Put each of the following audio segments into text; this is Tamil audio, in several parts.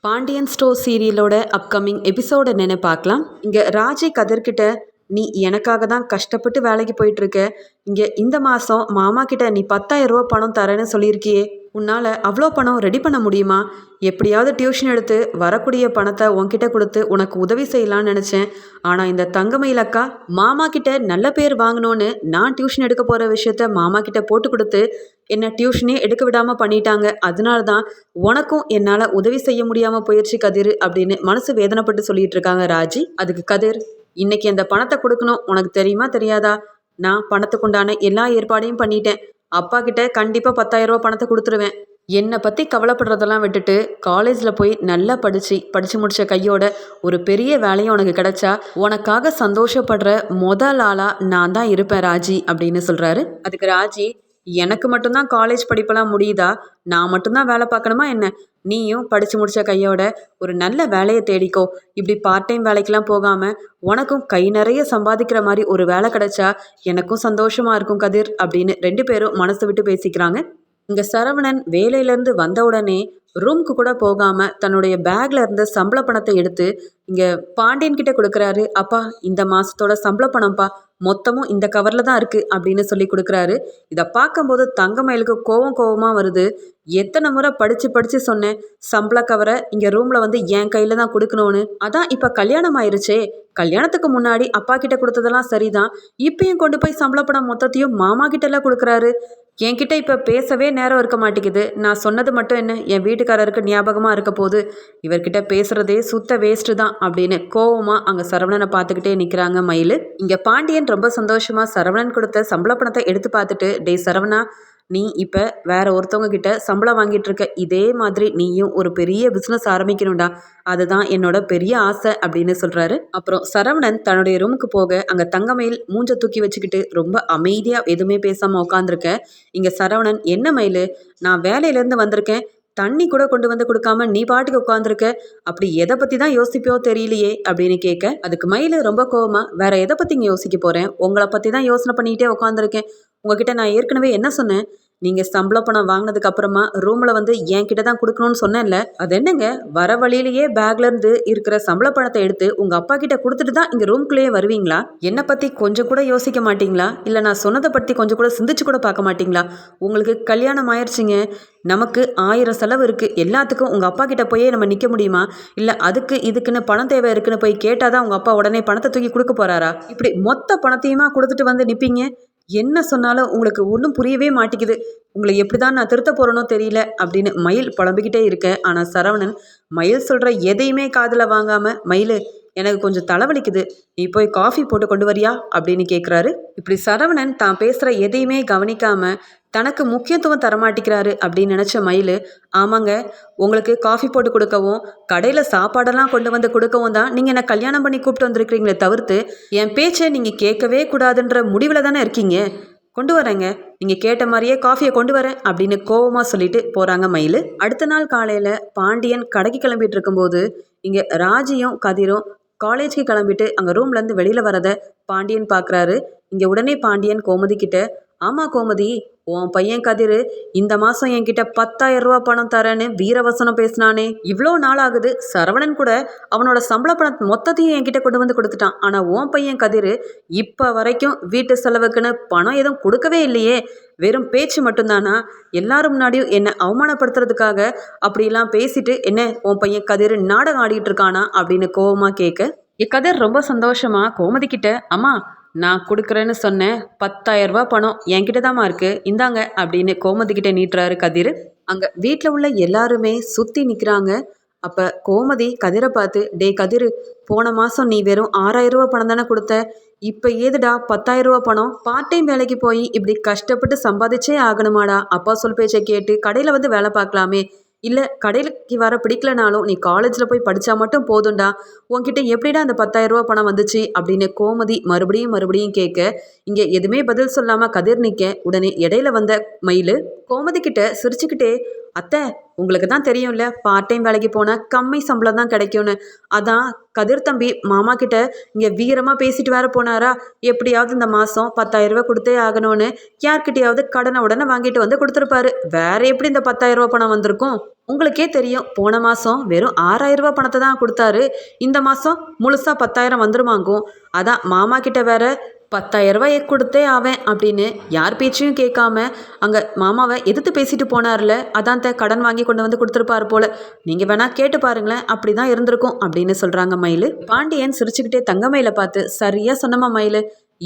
பாண்டியன் ஸ்டோர் சீரியலோட அப்கமிங் எபிசோட் என்னென்னு பார்க்கலாம். இங்கே ராஜி கதிர்கிட்ட நீ எனக்காக தான் கஷ்டப்பட்டு வேலைக்கு போயிட்டுருக்க. இங்கே இந்த மாதம் மாமா கிட்ட நீ 10,000 ரூபா பணம் தரேன்னு சொல்லியிருக்கியே, உன்னால் அவ்வளோ பணம் ரெடி பண்ண முடியுமா? எப்படியாவது டியூஷன் எடுத்து வரக்கூடிய பணத்தை உன்கிட்ட கொடுத்து உனக்கு உதவி செய்யலான்னு நினச்சேன். ஆனால் இந்த தங்கமயில் அக்கா மாமா கிட்ட நல்ல பேர் வாங்கணும்னு நான் டியூஷன் எடுக்க போகிற விஷயத்த மாமா கிட்ட போட்டு கொடுத்து என்னை டியூஷனே எடுக்க விடாமல் பண்ணிட்டாங்க. அதனால தான் உனக்கும் என்னால் உதவி செய்ய முடியாமல் போயிடுச்சு கதிர் அப்படின்னு மனசு வேதனைப்பட்டு சொல்லிட்டு இருக்காங்க ராஜி. அதுக்கு கதிர், இன்னைக்கு அந்த பணத்தை கொடுக்கணும், உனக்கு தெரியுமா தெரியாதா? நான் பணத்துக்குண்டான எல்லா ஏற்பாடையும் பண்ணிட்டேன். அப்பா கிட்ட கண்டிப்பாக 10,000 ரூபா பணத்தை கொடுத்துருவேன். என்னை பற்றி கவலைப்படுறதெல்லாம் விட்டுட்டு காலேஜில் போய் நல்லா படித்து முடித்த கையோட ஒரு பெரிய வேலையும் உனக்கு கிடைச்சா உனக்காக சந்தோஷப்படுற முதல் ஆளாக நான் தான் இருப்பேன் ராஜி அப்படின்னு சொல்கிறாரு. அதுக்கு ராஜி, எனக்கு மட்டும்தான் காலேஜ் படிப்பெல்லாம் முடியுதா? நான் மட்டும்தான் வேலை பார்க்கணுமா என்ன? நீயும் படித்து முடித்த கையோட ஒரு நல்ல வேலையை தேடிக்கோ. இப்படி பார்ட் டைம் வேலைக்கெலாம் போகாமல் உனக்கும் கை நிறைய சம்பாதிக்கிற மாதிரி ஒரு வேலை கிடைச்சா எனக்கும் சந்தோஷமாக இருக்கும் கதிர் அப்படின்னு 2 பேரும் மனசு விட்டு பேசிக்கிறாங்க. இங்கே சரவணன் வேலையிலேருந்து வந்த உடனே ரூம்க்கு கூட போகாமல் தன்னுடைய பேக்கில் இருந்த சம்பள பணத்தை எடுத்து இங்கே பாண்டியன் கிட்ட கொடுக்குறாரு. அப்பா, இந்த மாதத்தோட சம்பள பணம்ப்பா, மொத்தமும் இந்த கவரில் தான் இருக்குது அப்படின்னு சொல்லி கொடுக்குறாரு. இதை பார்க்கும்போது தங்கமயிலுக்கு கோவமாக வருது. எத்தனை முறை படித்து சொன்னேன், சம்பள கவரை இங்கே ரூமில் வந்து என் கையில் தான் கொடுக்கணும்னு. அதான் இப்போ கல்யாணம் ஆயிருச்சே, கல்யாணத்துக்கு முன்னாடி அப்பா கிட்ட கொடுத்ததெல்லாம் சரிதான், இப்பயும் கொண்டு போய் சம்பள பணம் மொத்தத்தையும் மாமா கிட்டலாம் கொடுக்குறாரு. என்கிட்ட இப்போ பேசவே நேரம் இருக்க மாட்டேங்குது. நான் சொன்னது மட்டும் என்ன என் வீட்டுக்காரருக்கு ஞாபகமாக இருக்க போது, இவர்கிட்ட பேசுகிறதே சுத்த வேஸ்ட்டு தான் அப்படின்னு கோவமாக அங்கே சரவணனை பார்த்துக்கிட்டே நிற்கிறாங்க மயில். இங்கே பாண்டியன் ரொம்ப சந்தோஷமாக சரவணன் கொடுத்த சம்பள பணத்தை எடுத்து பார்த்துட்டு, டே சரவணா, நீ இப்போ வேற ஒருத்தவங்க கிட்ட சம்பளம் வாங்கிட்டு இருக்க, இதே மாதிரி நீயும் ஒரு பெரிய பிஸ்னஸ் ஆரம்பிக்கணும்டா, அதுதான் என்னோட பெரிய ஆசை அப்படின்னு சொல்கிறாரு. அப்புறம் சரவணன் தன்னுடைய ரூமுக்கு போக அங்கே தங்கமயில் மூஞ்ச தூக்கி வச்சுக்கிட்டு ரொம்ப அமைதியாக எதுவுமே பேசாமல் உட்காந்துருக்க. இங்கே சரவணன், என்ன மயில், நான் வேலையிலேருந்து வந்திருக்கேன், தண்ணி கூட கொண்டு வந்து கொடுக்காம நீ பாட்டுக்கு உட்காந்துருக்க, அப்படி எதை பற்றி தான் யோசிப்பியோ தெரியலையே அப்படின்னு கேட்க, அதுக்கு மயில் ரொம்ப கோவமாக, வேற எதை பற்றிங்க யோசிக்க போகிறேன், உங்களை பற்றி தான் யோசனை பண்ணிகிட்டே உட்காந்துருக்கேன். உங்ககிட்ட நான் ஏற்கனவே என்ன சொன்னேன், நீங்கள் சம்பள பணம் வாங்கினதுக்கு அப்புறமா ரூமில் வந்து என்கிட்ட தான் கொடுக்கணும்னு சொன்னேன்ல, அது என்னங்க, வர வழியிலேயே பேக்லேருந்து இருக்கிற சம்பள பணத்தை எடுத்து உங்கள் அப்பா கிட்ட கொடுத்துட்டு தான் இங்கே ரூம்குள்ளேயே வருவீங்களா? என்னை பற்றி கொஞ்சம் கூட யோசிக்க மாட்டிங்களா? இல்லை நான் சொன்னதை பற்றி கொஞ்சம் கூட சிந்திச்சு கூட பார்க்க மாட்டிங்களா? உங்களுக்கு கல்யாணம் ஆயிடுச்சிங்க, நமக்கு 1000 செலவு இருக்குது, எல்லாத்துக்கும் உங்கள் அப்பா கிட்ட போயே நம்ம நிற்க முடியுமா? இல்லை அதுக்கு இதுக்குன்னு பணம் தேவை இருக்குன்னு போய் கேட்டால் தான் உங்கள் அப்பா உடனே பணத்தை தூக்கி கொடுக்க போகிறாரா? இப்படி மொத்த பணத்தையுமா கொடுத்துட்டு வந்து நிற்பீங்க? என்ன சொன்னாலும் உங்களுக்கு ஒன்றும் புரியவே மாட்டேங்குது, உங்களை எப்படி தான் நான் திருத்த போகிறேனோ தெரியல அப்படின்னு மயில் புலம்பிக்கிட்டே இருக்க. ஆனால் சரவணன் மயில் சொல்கிற எதையுமே காதில் வாங்காமல், மயில், எனக்கு கொஞ்சம் தலைவலிக்குது, நீ போய் காஃபி போட்டு கொண்டு வரியா அப்படின்னு கேட்குறாரு. இப்படி சரவணன் தான் பேசுகிற எதையுமே கவனிக்காமல் தனக்கு முக்கியத்துவம் தரமாட்டிக்கிறாரு அப்படின்னு நினச்ச மயில், ஆமாங்க, உங்களுக்கு காஃபி போட்டு கொடுக்கவும் கடையில் சாப்பாடெல்லாம் கொண்டு வந்து கொடுக்கவும் தான் நீங்கள் என்னை கல்யாணம் பண்ணி கூப்பிட்டு வந்திருக்கிறீங்களே தவிர்த்து என் பேச்சை நீங்கள் கேட்கவே கூடாதுன்ற முடிவில் தானே இருக்கீங்க. கொண்டு வரேங்க, நீங்கள் கேட்ட மாதிரியே காஃபியை கொண்டு வரேன் அப்படின்னு கோவமாக சொல்லிட்டு போகிறாங்க மயில். அடுத்த நாள் காலையில் பாண்டியன் கடைக்கு கிளம்பிட்டு இருக்கும்போது இங்கே ராஜியும் கதிரும் காலேஜுக்கு கிளம்பிட்டு அங்கே ரூம்லேருந்து வெளியில் வரதை பாண்டியன் பார்க்குறாரு. இங்கே உடனே பாண்டியன் கோமதி கிட்ட, ஆமாம் கோமதி, உன் பையன் கதிர் இந்த மாதம் என்கிட்ட 10,000 ரூபா பணம் தரேன்னு வீரவசனம் பேசினானே, இவ்வளோ நாள் ஆகுது, சரவணன் கூட அவனோட சம்பள பணம் மொத்தத்தையும் என்கிட்ட கொண்டு வந்து கொடுத்துட்டான். ஆனால் உன் பையன் கதிர் இப்போ வரைக்கும் வீட்டு செலவுக்குன்னு பணம் எதுவும் கொடுக்கவே இல்லையே, வெறும் பேச்சு மட்டும்தானா? எல்லாரும் முன்னாடியும் என்னை அவமானப்படுத்துறதுக்காக அப்படிலாம் பேசிட்டு என்ன உன் பையன் கதிர் நாடகம் ஆடிட்டு இருக்கானா அப்படின்னு கோவமாக கேட்க, கதிர் ரொம்ப சந்தோஷமா கோமதி கிட்ட, அம்மா, நான் கொடுக்குறேன்னு சொன்னேன் 10,000 ரூபா பணம் என்கிட்ட தாம்மா இருக்குது, இந்தாங்க அப்படின்னு கோமதி கிட்ட நீட்டுறாரு கதிர். அங்கே வீட்டில் உள்ள எல்லாருமே சுற்றி நிற்கிறாங்க. அப்போ கோமதி கதிரை பார்த்து, டே கதிர், போன மாதம் நீ வெறும் 6,000 ரூபா பணம் தானே கொடுத்த, இப்போ ஏதுடா 10,000 ரூபா பணம்? பார்ட் டைம் வேலைக்கு போய் இப்படி கஷ்டப்பட்டு சம்பாதிச்சே ஆகணுமாடா? அப்பா சொல் பேச்சை கேட்டு கடையில் வந்து வேலை பார்க்கலாமே, இல்லை கடைக்கு வர பிடிக்கலனாலும் நீ காலேஜில் போய் படித்தா மட்டும் போதும்டா, உன்கிட்ட எப்படிடா அந்த 10,000 ரூபா பணம் வந்துச்சு அப்படின்னு கோமதி மறுபடியும் கேட்க, இங்கே எதுவுமே பதில் சொல்லாமல் கதிர் நிற்க, உடனே இடையில வந்த மயில் கோமதி கிட்ட சிரிச்சுக்கிட்டே, அத்தை உங்களுக்கு தான் தெரியும்ல, பார்ட் டைம் வேலைக்கு போனால் கம்மி சம்பளம் தான் கிடைக்கும்னு. அதான் கதிர் தம்பி மாமா கிட்ட இங்கே வீரமாக பேசிட்டு வேற போனாரா, எப்படியாவது இந்த மாதம் 10,000 ரூபா கொடுத்தே ஆகணும்னு யார்கிட்டயாவது கடனை உடனே வாங்கிட்டு வந்து கொடுத்துருப்பாரு. வேற எப்படி இந்த 10,000 ரூபா பணம் வந்திருக்கும்? உங்களுக்கே தெரியும், போன மாதம் வெறும் 6,000 ரூபா பணத்தை தான் கொடுத்தாரு. இந்த மாதம் முழுசாக 10,000 வந்துருமாங்கும். அதான் மாமா கிட்ட வேற 10,000 ரூபாயை கொடுத்தே ஆவேன் அப்படின்னு யார் பேச்சையும் கேட்காம அங்கே மாமாவை எதிர்த்து பேசிட்டு போனார்ல, அதான் கடன் வாங்கி கொண்டு வந்து கொடுத்துருப்பாரு போல. நீங்கள் வேணா கேட்டு பாருங்களேன், அப்படி தான் இருந்திருக்கும் அப்படின்னு சொல்கிறாங்க மயில். பாண்டியன் சிரிச்சுக்கிட்டே தங்கமயிலை பார்த்து, சரியாக சொன்னமா மயில்,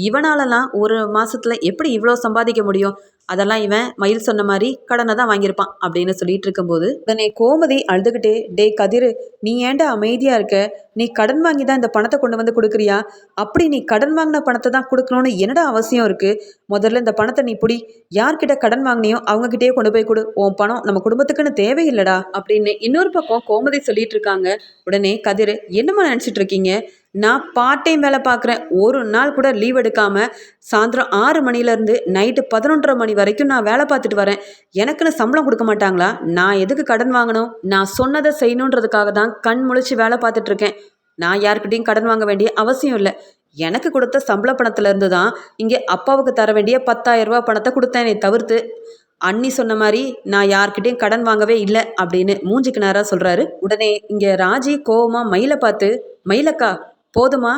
இவனாலலாம் ஒரு மாசத்துல எப்படி இவ்வளோ சம்பாதிக்க முடியும்? அதெல்லாம் இவன் மயில் சொன்ன மாதிரி கடனை தான் வாங்கியிருப்பான் அப்படின்னு சொல்லிட்டு இருக்கும்போது உடனே கோமதி அழுதுகிட்டே, டே கதிர், நீ ஏன்டா அமைதியா இருக்க? நீ கடன் வாங்கி தான் இந்த பணத்தை கொண்டு வந்து கொடுக்குறியா? அப்படி நீ கடன் வாங்கின பணத்தை தான் கொடுக்கணும்னு என்னடா அவசியம் இருக்கு? முதல்ல இந்த பணத்தை நீ புடி, யார்கிட்ட கடன் வாங்கினியோ அவங்க கிட்டே கொண்டு போய் கொடு. உன் பணம் நம்ம குடும்பத்துக்குன்னு தேவையில்லடா அப்படின்னு இன்னொரு பக்கம் கோமதி சொல்லிட்டு இருக்காங்க. உடனே கதிர், என்னம்மா நினைச்சிட்டு இருக்கீங்க? நான் பார்ட் டைம் வேலை பார்க்குறேன். ஒரு நாள் கூட லீவ் எடுக்காமல் சாயந்தரம் 6 மணிலேருந்து நைட்டு 11:30 மணி வரைக்கும் நான் வேலை பார்த்துட்டு வரேன். எனக்குன்னு சம்பளம் கொடுக்க மாட்டாங்களா? நான் எதுக்கு கடன் வாங்கணும்? நான் சொன்னதை செய்யணுன்றதுக்காக தான் கண் முழிச்சு வேலை பார்த்துட்ருக்கேன். நான் யார்கிட்டையும் கடன் வாங்க வேண்டிய அவசியம் இல்லை. எனக்கு கொடுத்த சம்பள பணத்துலேருந்து தான் இங்கே அப்பாவுக்கு தர வேண்டிய 10,000 ரூபா பணத்தை கொடுத்தேனே தவிர்த்து அண்ணி சொன்ன மாதிரி நான் யார்கிட்டையும் கடன் வாங்கவே இல்லை அப்படின்னு மூஞ்சிக்கு நேராக சொல்கிறாரு. உடனே இங்கே ராஜி கோவமாக மயிலை பார்த்து, மயிலக்கா போதுமா,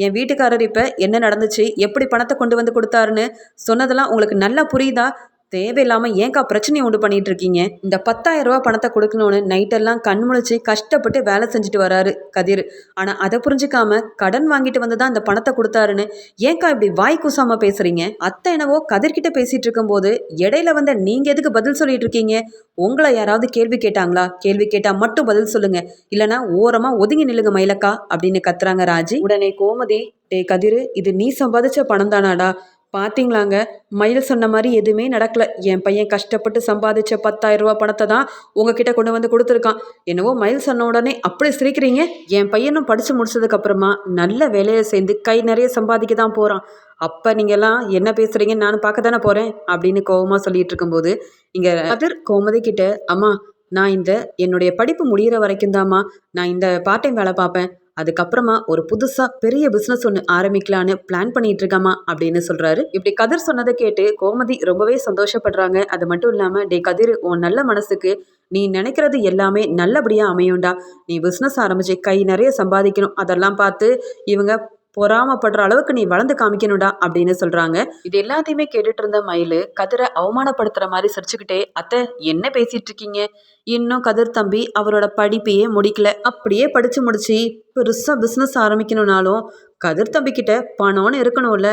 என் வீட்டுக்காரர் இப்போ என்ன நடந்துச்சு, எப்படி பணத்தை கொண்டு வந்து கொடுத்தாருன்னு சொன்னதெல்லாம் உங்களுக்கு நல்லா புரியுதா? தேவையில்லாமல் ஏன்க்கா பிரச்சனையை உண்டு பண்ணிட்டு இருக்கீங்க? இந்த 10,000 ரூபா பணத்தை கொடுக்கணும்னு நைட்டெல்லாம் கண் முழிச்சு கஷ்டப்பட்டு வேலை செஞ்சுட்டு வராரு கதிர். ஆனால் அதை புரிஞ்சுக்காம கடன் வாங்கிட்டு வந்து தான் இந்த பணத்தை கொடுத்தாருன்னு ஏன்க்கா இப்படி வாய் கூசாம பேசுறீங்க? அத்தை என்னவோ கதிர்கிட்ட பேசிட்டு இருக்கும்போது இடையில வந்து நீங்க எதுக்கு பதில் சொல்லிட்டு இருக்கீங்க? உங்களை யாராவது கேள்வி கேட்டாங்களா? கேள்வி கேட்டா மட்டும் பதில் சொல்லுங்க, இல்லைன்னா ஓரமா ஒதுங்கி நில்லுங்க மயிலக்கா அப்படின்னு கத்துறாங்க ராஜி. உடனே கோமதி, டே கதிர், இது நீ சம்பாதிச்ச பணம் தானாடா? பார்த்தீங்களாங்க, மயில் சொன்ன மாதிரி எதுவுமே நடக்கல. என் பையன் கஷ்டப்பட்டு சம்பாதிச்ச 10,000 ரூபா பணத்தை தான் உங்ககிட்ட கொண்டு வந்து கொடுத்துருக்கான். என்னவோ மயில் சொன்ன உடனே அப்படி சிரிக்கிறீங்க. என் பையனும் படித்து முடிச்சதுக்கு அப்புறமா நல்ல வேலையை சேர்ந்து கை நிறைய சம்பாதிக்க தான் போகிறான். அப்போ நீங்கள்லாம் என்ன பேசுகிறீங்கன்னு நானும் பார்க்க தானே போகிறேன் அப்படின்னு கோவமாக சொல்லிட்டு இருக்கும்போது இங்கே கதிர் கோமதி கிட்ட, அம்மா நான் என்னுடைய படிப்பு முடிகிற வரைக்கும் தாம்மா நான் இந்த பார்ட் டைம் வேலை பார்ப்பேன். அதுக்கப்புறமா ஒரு புதுசாக பெரிய பிஸ்னஸ் ஒன்று ஆரம்பிக்கலான்னு பிளான் பண்ணிட்டு இருக்கமா அப்படின்னு சொல்கிறாரு. இப்படி கதிர் சொன்னதை கேட்டு கோமதி ரொம்பவே சந்தோஷப்படுறாங்க. அது மட்டும் இல்லாமல், டே கதிர், உன் நல்ல மனசுக்கு நீ நினைக்கிறது எல்லாமே நல்லபடியாக அமையும்டா. நீ பிஸ்னஸ் ஆரம்பிச்சு கை நிறைய சம்பாதிக்கணும். அதெல்லாம் பார்த்து இவங்க பொறாமப்படுற அளவுக்கு நீ வளர்ந்து காமிக்கணும்டா அப்படின்னு சொல்றாங்க. இது எல்லாத்தையுமே கேட்டுட்டு இருந்த மயில் கதிரை அவமானப்படுத்துற மாதிரி சிரிச்சுக்கிட்டே, அத்தை என்ன பேசிட்டு இருக்கீங்க? இன்னும் கதிர் தம்பி அவரோட படிப்பையே முடிக்கல. அப்படியே படிச்சு முடிச்சு பெருசா பிஸ்னஸ் ஆரம்பிக்கணும்னாலும் கதிர் தம்பி கிட்ட பணம்னு இருக்கணும்ல.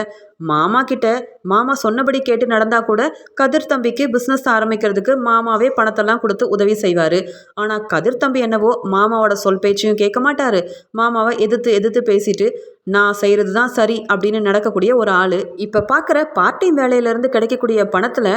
மாமா கிட்ட மாமா சொன்னபடி கேட்டு நடந்தா கூட கதிர் தம்பிக்கு பிஸ்னஸ் ஆரம்பிக்கிறதுக்கு மாமாவே பணத்தெல்லாம் கொடுத்து உதவி செய்வாரு. ஆனா கதிர் தம்பி என்னவோ மாமாவோட சொல் பேச்சையும் கேட்க மாட்டாரு. மாமாவை எதிர்த்து எதிர்த்து பேசிட்டு நான் செய்கிறது தான் சரி அப்படின்னு நடக்கக்கூடிய ஒரு ஆள். இப்போ பார்க்குற பார்ட் டைம் வேலையிலேருந்து கிடைக்கக்கூடிய பணத்தில்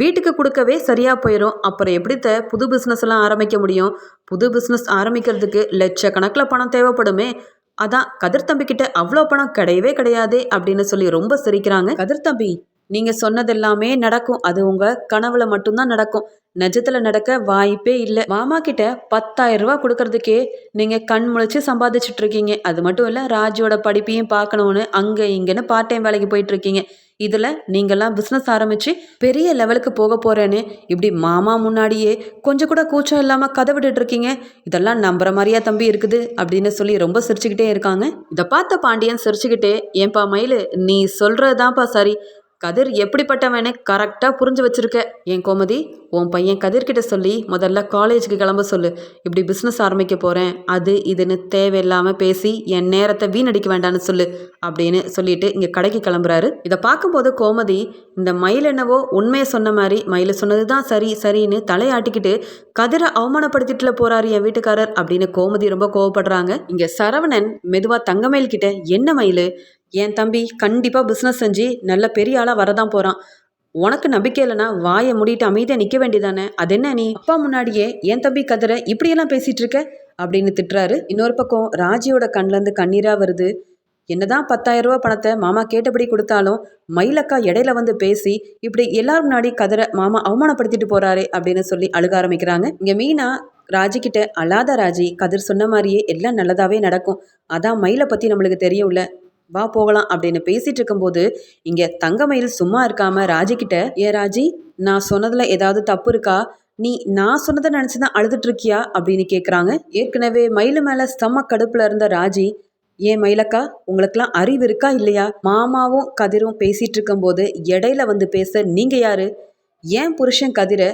வீட்டுக்கு கொடுக்கவே சரியாக போயிடும். அப்புறம் எப்படித்த புது பிஸ்னஸ் எல்லாம் ஆரம்பிக்க முடியும்? புது பிஸ்னஸ் ஆரம்பிக்கிறதுக்கு லட்சக்கணக்கில் பணம் தேவைப்படுமே. அதான் கதிர் தம்பி கிட்ட அவ்வளோ பணம் கிடையவே கிடையாதே அப்படின்னு சொல்லி ரொம்ப சிரிக்கிறாங்க. கதிர் தம்பி, நீங்கள் சொன்னதெல்லாமே நடக்கும். அது உங்கள் கனவுல மட்டும்தான் நடக்கும். நிஜத்துல நடக்க வாய்ப்பே இல்லை. மாமா கிட்ட 10,000 ரூபா கொடுக்கறதுக்கே நீங்கள் கண் முழிச்சு சம்பாதிச்சுட்டு இருக்கீங்க. அது மட்டும் இல்லை, ராஜியோட படிப்பையும் பார்க்கணுன்னு அங்கே இங்கேன்னு பார்ட் டைம் வேலைக்கு போயிட்டு இருக்கீங்க. இதில் நீங்கள்லாம் பிஸ்னஸ் ஆரம்பித்து பெரிய லெவலுக்கு போக போகிறேன்னு இப்படி மாமா முன்னாடியே கொஞ்சம் கூட கூச்சம் இல்லாமல் கதை விட்டுட்டு இருக்கீங்க. இதெல்லாம் நம்புற மாதிரியா தம்பி இருக்குது அப்படின்னு சொல்லி ரொம்ப சிரிச்சுக்கிட்டே இருக்காங்க. இதை பார்த்த பாண்டியன் சிரிச்சுக்கிட்டே, ஏன்பா மயில், நீ சொல்கிறது தான்ப்பா சரி. கதிர் எப்படிப்பட்டவனே கரெக்டாக புரிஞ்சு வச்சுருக்க. என் கோமதி, உன் பையன் கதிர்கிட்ட சொல்லி முதல்ல காலேஜுக்கு கிளம்ப சொல்லு. இப்படி பிஸ்னஸ் ஆரம்பிக்க போகிறேன் அது இதுன்னு தேவையில்லாமல் பேசி என் நேரத்தை வீணடிக்க வேண்டான்னு சொல்லு அப்படின்னு சொல்லிட்டு இங்கே கடைக்கு கிளம்புறாரு. இதை பார்க்கும்போது கோமதி, இந்த மயில் என்னவோ உண்மையை சொன்ன மாதிரி மயில் சொன்னது தான் சரி சரின்னு தலையாட்டிக்கிட்டு கதிரை அவமானப்படுத்திட்டுல போகிறாரு என் வீட்டுக்காரர் அப்படின்னு கோமதி ரொம்ப கோவப்படுறாங்க. இங்கே சரவணன் மெதுவாக தங்கமயில் கிட்ட, என்ன மயில், என் தம்பி கண்டிப்பாக பிஸ்னஸ் செஞ்சு நல்ல பெரிய ஆளாக வரதான் போகிறான். உனக்கு நம்பிக்கை இல்லைன்னா வாயை மூடிட்டு அமைதியாக நிற்க வேண்டியதானே? அது என்ன நீ அப்பா முன்னாடியே என் தம்பி கதிரை இப்படியெல்லாம் பேசிகிட்டு இருக்க அப்படின்னு திட்டுறாரு. இன்னொரு பக்கம் ராஜியோட கண்ணிலேருந்து கண்ணீராக வருது. என்னதான் 10,000 ரூபா பணத்தை மாமா கேட்டபடி கொடுத்தாலும் மயிலக்கா இடையில வந்து பேசி இப்படி எல்லாரும் முன்னாடி கதிரை மாமா அவமானப்படுத்திட்டு போறாரு அப்படின்னு சொல்லி அழுக ஆரம்பிக்கிறாங்க. இங்க மீனா ராஜி கிட்ட, அழாத ராஜி, கதிர் சொன்ன மாதிரியே எல்லாம் நல்லதாவே நடக்கும், அதான் மயிலை பத்தி நம்மளுக்கு தெரியும்ல, வா போகலாம் அப்படின்னு பேசிட்டு இருக்கும்போது இங்க தங்கமயில் சும்மா இருக்காம ராஜி கிட்ட, ஏ ராஜி, நான் சொன்னதுல ஏதாவது தப்பு இருக்கா, நீ நான் சொன்னதை நினைச்சுதான் அழுதுட்டு இருக்கியா அப்படின்னு கேக்குறாங்க. ஏற்கனவே மயிலு மேல செம்ம கடுப்புல இருந்த ராஜி, ஏன் மயிலக்கா, உங்களுக்கெல்லாம் அறிவு இருக்கா இல்லையா, மாமாவும் கதிரும் பேசிட்டு இருக்கும்போது இடையில வந்து பேச நீங்க யாரு, ஏன் புருஷன் கதிரை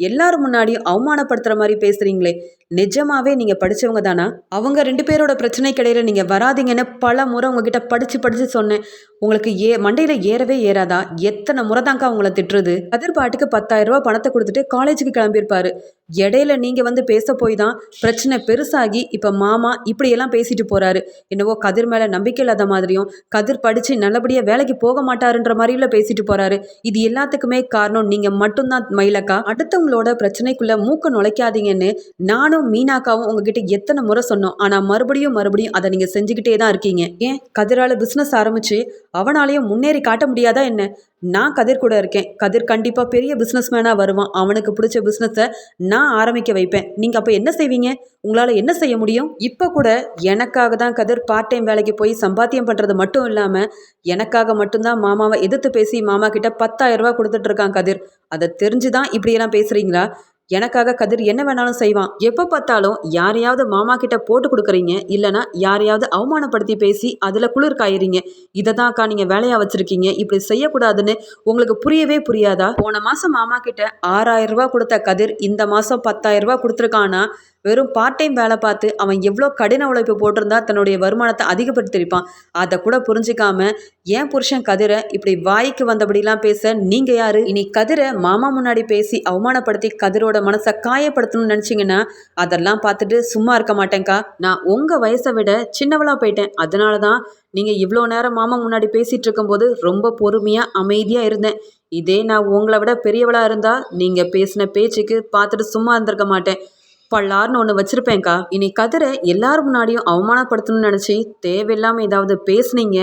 எல்லாரும் முன்னாடியும் அவமானப்படுத்துற மாதிரி பேசுறீங்களே, நிஜமாவே நீங்க படிச்சவங்க தானா, அவங்க 2 பேரோட பிரச்சனை கிடையில நீங்க வராதீங்கன்னு பல முறை உங்ககிட்ட படிச்சு சொன்னேன், உங்களுக்கு மண்டையில ஏறவே ஏறாதா, எத்தனை முறை தாங்க்கா உங்களை திட்டுறது. கதிர் பாட்டுக்கு 10,000 ரூபா பணத்தை கொடுத்துட்டு காலேஜுக்கு கிளம்பியிருப்பாரு, இடையில நீங்க வந்து பேச போய் தான் பிரச்சனை பெருசாகி இப்ப மாமா இப்படியெல்லாம் பேசிட்டு போறாரு, என்னவோ கதிர் மேல நம்பிக்கை இல்லாத மாதிரியும் கதிர் படிச்சு நல்லபடியா வேலைக்கு போக மாட்டாருன்ற மாதிரில பேசிட்டு போறாரு. இது எல்லாத்துக்குமே காரணம் நீங்க மட்டும்தான் மயிலக்கா, அடுத்தவங்களோட பிரச்சனைக்குள்ள மூக்க நுழைக்காதீங்கன்னு நானும் மீனாக்காவும் உங்ககிட்ட எத்தனை முறை சொன்னோம், ஆனா மறுபடியும் அதை நீங்க செஞ்சுக்கிட்டே தான் இருக்கீங்க. ஏன் கதிரால பிசினஸ் ஆரம்பிச்சு அவனாலையும் முன்னேறி காட்ட முடியாதா என்ன, நான் கதிர் கூட இருக்கேன், கதிர் கண்டிப்பா பெரிய பிசினஸ் மேனா வருவான், அவனுக்கு பிடிச்ச பிசினஸை நான் ஆரம்பிக்க வைப்பேன், நீங்க அப்ப என்ன செய்வீங்க, உங்களால என்ன செய்ய முடியும். இப்ப கூட எனக்காக தான் கதிர் பார்ட் டைம் வேலைக்கு போய் சம்பாத்தியம் பண்றது மட்டும் இல்லாம எனக்காக மட்டும்தான் மாமாவை எதிர்த்து பேசி மாமா கிட்ட 10,000 ரூபாய் கொடுத்துட்டு இருக்கான் கதிர், அதை தெரிஞ்சுதான் இப்படியெல்லாம் பேசுறீங்களா, எனக்காக கதிர் என்ன வேணாலும் செய்வான், எப்போ பார்த்தாலும் யாரையாவது மாமா கிட்ட போட்டு கொடுக்குறீங்க, இல்லைனா யாரையாவது அவமானப்படுத்தி பேசி அதில் குளிர் காயிறீங்க, இதை தான் அக்கா நீங்கள் வேலையாக வச்சுருக்கீங்க, இப்படி செய்யக்கூடாதுன்னு உங்களுக்கு புரியவே புரியாதா. போன மாதம் மாமா கிட்ட 6,000 ரூபா கொடுத்த கதிர் இந்த மாதம் 10,000 ரூபா கொடுத்துருக்கானா, வெறும் பார்ட் டைம் வேலை பார்த்து அவன் எவ்வளோ கடின உழைப்பு போட்டிருந்தா தன்னுடைய வருமானத்தை அதிகப்படுத்திருப்பான், அதை கூட புரிஞ்சிக்காம ஏன் புருஷன் கதிரை இப்படி வாய்க்கு வந்தபடிலாம் பேச நீங்க யாரு. இனி கதிரை மாமா முன்னாடி பேசி அவமானப்படுத்தி கதிரோட மனசை காயப்படுத்தணும்னு நினைச்சீங்கன்னா அதெல்லாம் பார்த்துட்டு சும்மா இருக்க மாட்டேங்க்கா, நான் உங்க வயசை விட சின்னவளா போயிட்டேன், அதனாலதான் நீங்க இவ்வளோ நேரம் மாமா முன்னாடி பேசிட்டு இருக்கும்போது ரொம்ப பொறுமையா அமைதியா இருந்தேன், இதே நான் உங்களை விட பெரியவளா இருந்தா நீங்க பேசின பேச்சுக்கு பார்த்துட்டு சும்மா இருந்திருக்க மாட்டேன், பல்லார்னு ஒன்று வச்சிருப்பேன்க்கா. இனி கதிரை எல்லாரும் முன்னாடியும் அவமானப்படுத்தணும்னு நினச்சி தேவையில்லாமல் ஏதாவது பேசுனீங்க,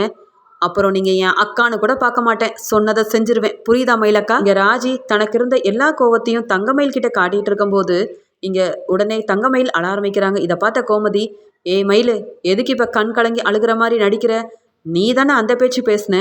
அப்புறம் நீங்கள் என் அக்கான்னு கூட பார்க்க மாட்டேன், சொன்னதை செஞ்சிருவேன், புரியுதா மயிலக்கா. இங்கே ராஜி தனக்கு இருந்த எல்லா கோவத்தையும் தங்கமயில் கிட்ட காட்டிகிட்டு இருக்கும்போது இங்கே உடனே தங்கமயில் அழ ஆரம்பிக்கிறாங்க. இதை பார்த்த கோமதி, ஏ மயிலு, எதுக்கு இப்போ கண் கலங்கி அழுகிற மாதிரி நடிக்கிற, நீ தானே அந்த பேச்சு பேசுன,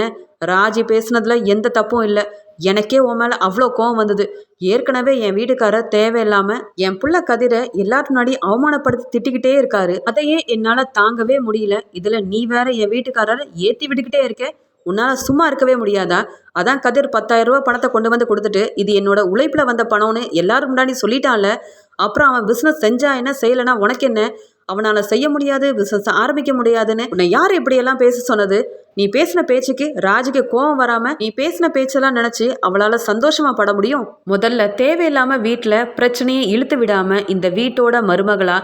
ராஜி பேசுனதுல எந்த தப்பும் இல்லை, எனக்கே உன் மேலே அவ்வளோ கோவம் வந்தது, ஏற்கனவே என் வீட்டுக்காரர் தேவையில்லாமல் என் புள்ள கதிரை எல்லாரும் முன்னாடி அவமானப்படுத்தி திட்டிக்கிட்டே இருக்காரு, அதையே என்னால் தாங்கவே முடியல, இதில் நீ வேற என் வீட்டுக்காரரை ஏற்றி விட்டுக்கிட்டே இருக்க, உன்னால் சும்மா இருக்கவே முடியாதா, அதான் கதிர் 10,000 ரூபா பணத்தை கொண்டு வந்து கொடுத்துட்டு இது என்னோட உழைப்பில் வந்த பணம்னு எல்லாரும் முன்னாடி சொல்லிட்டான்ல, அப்புறம் அவன் பிஸ்னஸ் செஞ்சா என்ன செய்யலைன்னா உனக்கு என்ன, அவனால் செய்ய முடியாது, பிஸ்னஸ் ஆரம்பிக்க முடியாதுன்னு உன்னை யார் இப்படியெல்லாம் பேச சொன்னது, நீ பேசின பேச்சுக்கு ராஜுக்கு கோபம் வராம நீ பேசின பேச்செல்லாம் நினைச்சு அவளால சந்தோஷமா பட முடியும். முதல்ல தேவையில்லாம வீட்டுல பிரச்சனையை இழுத்து விடாம இந்த வீட்டோட மருமகளா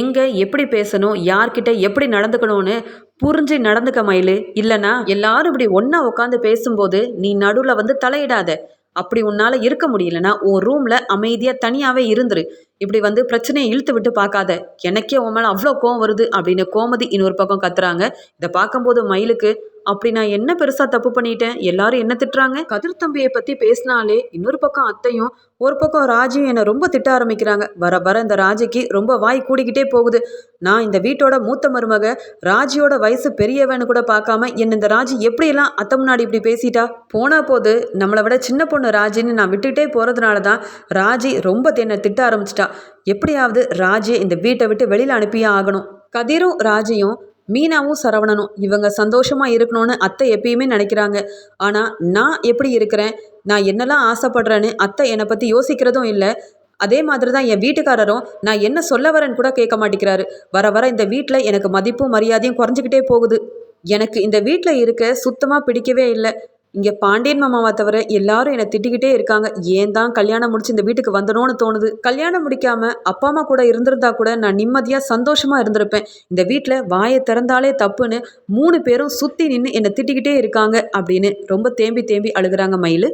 எங்க எப்படி பேசணும், யார்கிட்ட எப்படி நடந்துக்கணும்னு புரிஞ்சு நடந்துக்க மயிலு, இல்லைன்னா எல்லாரும் இப்படி ஒன்னா உட்காந்து பேசும்போது நீ நடுவில் வந்து தலையிடாத, அப்படி உன்னால இருக்க முடியலன்னா உன் ரூம்ல அமைதியா தனியாவே இருந்துரு, இப்படி வந்து பிரச்சனையை இழுத்து விட்டு பார்க்காத, எனக்கே உன் மேல அவ்வளோ கோவம் வருது அப்படின்னு கோமதி இன்னொரு பக்கம் கத்துறாங்க. இதை பார்க்கும்போது மயிலுக்கு, அப்படி நான் என்ன பெருசா தப்பு பண்ணிட்டேன், எல்லாரும் என்ன திட்டுறாங்க, கதிர் தம்பியை பத்தி பேசினாலே இன்னொரு பக்கம் அத்தையும் ஒரு பக்கம் ராஜியும் என்னை ரொம்ப திட்ட ஆரம்பிக்கிறாங்க, வர வர இந்த ராஜிக்கு ரொம்ப வாய் கூடிக்கிட்டே போகுது, நான் இந்த வீட்டோட மூத்த மருமக, ராஜியோட வயசு பெரியவன்னு கூட பார்க்காம என்ன இந்த ராஜி எப்படியெல்லாம் அத்தை முன்னாடி இப்படி பேசிட்டா, போனா போது நம்மளை விட சின்ன பொண்ணு ராஜின்னு நான் விட்டுக்கிட்டே போறதுனால தான் ராஜி ரொம்ப என்னை திட்ட ஆரம்பிச்சிட்டா, எப்படியாவது ராஜியை இந்த வீட்டை விட்டு வெளியில அனுப்பியே ஆகணும். கதிரும் ராஜியும் மீனாவும் சரவணனும் இவங்க சந்தோஷமா இருக்கணும்னு அத்தை எப்பயுமே நினைக்கிறாங்க, ஆனா நான் எப்படி இருக்கிறேன், நான் என்னெல்லாம் ஆசைப்படுறேன்னு அத்தை என்னை பத்தி யோசிக்கிறதும் இல்லை, அதே மாதிரி தான் என் வீட்டுக்காரரும் நான் என்ன சொல்ல வரேன்னு கூட கேட்க மாட்டேங்கிறாரு, வர வர இந்த வீட்டில் எனக்கு மதிப்பும் மரியாதையும் குறைஞ்சிக்கிட்டே போகுது, எனக்கு இந்த வீட்டில் இருக்க சுத்தமாக பிடிக்கவே இல்லை, இங்கே பாண்டியன் மாமாவை தவிர எல்லாரும் என்னை திட்டிக்கிட்டே இருக்காங்க, ஏன் தான் கல்யாணம் முடிச்சு இந்த வீட்டுக்கு வந்தனோன்னு தோணுது, கல்யாணம் முடிக்காம அப்பா அம்மா கூட இருந்திருந்தா கூட நான் நிம்மதியாக சந்தோஷமா இருந்திருப்பேன், இந்த வீட்டில் வாயை திறந்தாலே தப்புன்னு 3 பேரும் சுற்றி நின்று என்னை திட்டிக்கிட்டே இருக்காங்க அப்படின்னு ரொம்ப தேம்பி அழுகுறாங்க மயிலு.